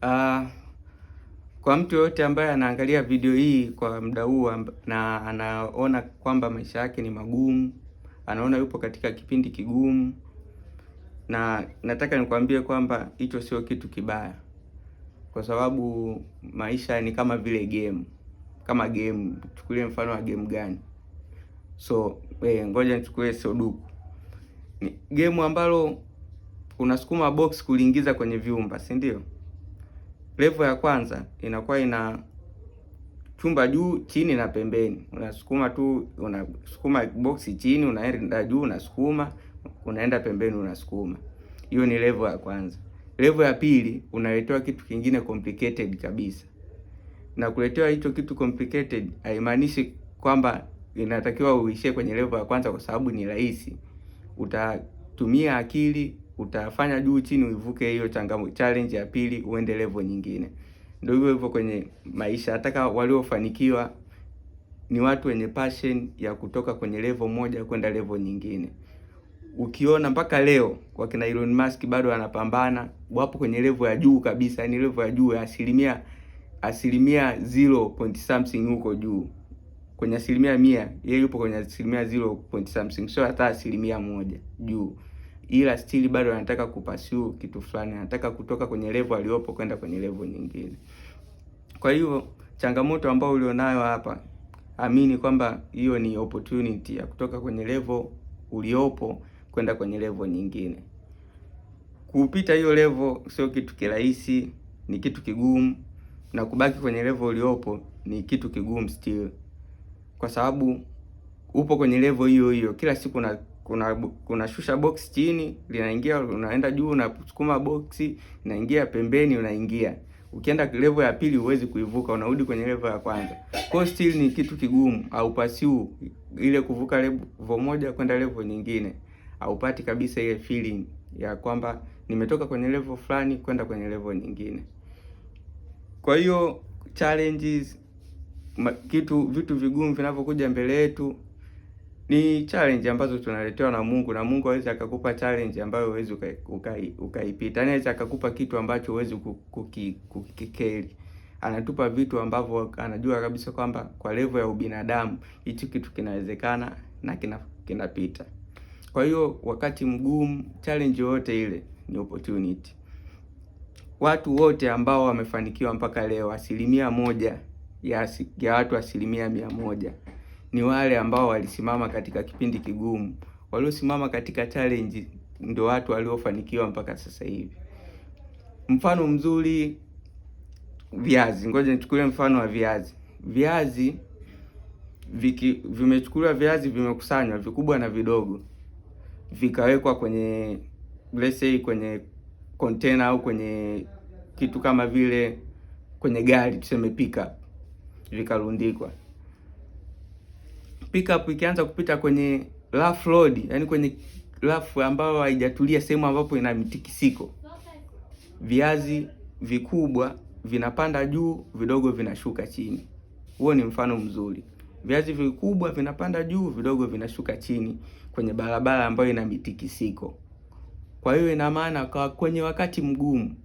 Uh, kwa mtu yoyote ambaye anaangalia video hii kwa muda huu na anaona kwamba maisha yake ni magumu, anaona yupo katika kipindi kigumu, na nataka nikwambie kwamba hicho sio kitu kibaya, kwa sababu maisha ni kama vile game. Kama game, chukulie mfano wa game gani? Ngoja nichukue Sudoku. Ni game ambalo unasukuma box kuliingiza kwenye vyumba, si ndio? Level ya kwanza inakuwa ina chumba juu, chini na pembeni. Unasukuma box chini, unaenda juu unasukuma, unaenda pembeni unasukuma. Hiyo ni level ya kwanza. Level ya pili unaletewa kitu kingine complicated kabisa. Na kuletewa hicho kitu complicated haimaanishi kwamba inatakiwa uishie kwenye level ya kwanza, kwa sababu ni rahisi. Utatumia akili, utafanya juu chini uivuke hiyo challenge ya pili uende level nyingine. Ndio hivyo hivyo kwenye maisha. Hata waliofanikiwa ni watu wenye passion ya kutoka kwenye level moja kwenda level nyingine. Ukiona mpaka leo kwa kina Elon Musk bado anapambana, wapo kwenye level ya juu kabisa, yani level ya juu ya asilimia 0 point something huko juu. Kwenye 100%, yeye yupo kwenye 0 point something, sio hata 1% juu. Ila still bado anataka kupursue kitu fulani, anataka kutoka kwenye level aliyopo kwenda kwenye level nyingine. Kwa hiyo changamoto ambayo ulionayo hapa, amini kwamba hiyo ni opportunity ya kutoka kwenye level uliopo kwenda kwenye level nyingine. Kupita hiyo level sio kitu kirahisi, ni kitu kigumu, na kubaki kwenye level uliopo ni kitu kigumu still. Kwa sababu upo kwenye level hiyo hiyo, kila siku kuna shusha box chini, linaingia, unaenda juu, unasukuma box, inaingia pembeni, unaingia. Ukienda level ya pili huwezi kuivuka, unarudi kwenye level ya kwanza. Kwa still ni kitu kigumu, au pursue ile kuvuka level moja kwenda level nyingine. Haupati kabisa ile feeling ya kwamba nimetoka kwenye level fulani kwenda kwenye level nyingine. Kwa hiyo challenges, vitu vigumu vinavyokuja mbele yetu ni challenge ambazo tunaletewa na Mungu, na Mungu hawezi akakupa challenge ambayo huwezi ukaipita. Anaweza akakupa kitu ambacho huwezi kukikeli. Anatupa vitu ambavyo anajua kabisa kwamba kwa level ya ubinadamu hichi kitu kinawezekana na kinapita. Kwa hiyo wakati mgumu, challenge yote ile ni opportunity. Watu wote ambao wamefanikiwa mpaka leo, 1% ya watu 100% ni wale ambao walisimama katika kipindi kigumu. Waliosimama katika challenge ndio watu waliofanikiwa mpaka sasa hivi. Mfano mzuri, viazi. Ngoja nichukulie mfano wa viazi. Viazi vimechukuliwa, viazi vimekusanywa vikubwa na vidogo, vikawekwa kwenye let's say kwenye container au kwenye kitu kama vile kwenye gari, tuseme pickup, vikarundikwa. Pickup ikianza kupita kwenye rough road, yani kwenye rough ambayo haijatulia, sehemu ambapo ina mitikisiko, viazi vikubwa vinapanda juu, vidogo vinashuka chini. Huo ni mfano mzuri. Viazi vikubwa vinapanda juu, vidogo vinashuka chini kwenye barabara ambayo ina mitikisiko. Kwa hiyo ina maana kwenye wakati mgumu,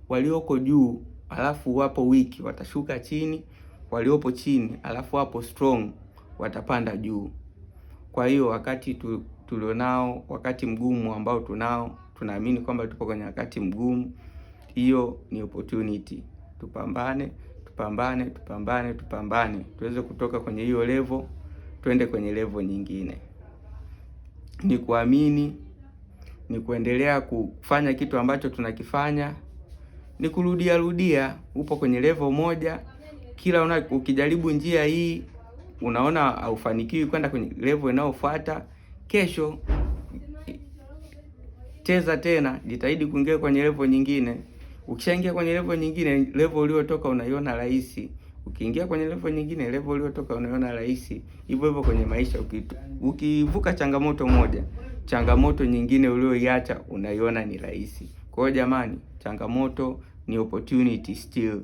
walioko juu alafu wapo wiki watashuka chini, waliopo chini alafu wapo strong watapanda juu. Kwa hiyo wakati tulionao, wakati mgumu ambao tunaamini kwamba tupo kwenye wakati mgumu, hiyo ni opportunity. Tupambane tuweze kutoka kwenye hiyo level twende kwenye level nyingine. Ni kuamini, ni kuendelea kufanya kitu ambacho tunakifanya, ni kurudia. Upo kwenye level moja, kila ukijaribu njia hii unaona haufanikiwi kwenda kwenye level inayofuata, kesho cheza tena, jitahidi kuingia kwenye level nyingine. Ukishaingia kwenye level nyingine, level uliotoka unaiona rahisi. Ukiingia kwenye level nyingine, level uliotoka unaiona rahisi. Hivyo hivyo kwenye maisha, ukivuka changamoto moja, changamoto nyingine ulioiacha unaiona ni rahisi. Kwa hiyo jamani, changamoto ni opportunity still.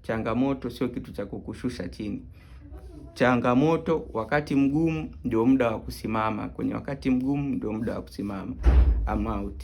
Changamoto sio kitu cha kukushusha chini. Changamoto, wakati mgumu ndio muda wa kusimama. Kwenye wakati mgumu ndio muda wa kusimama. I'm out.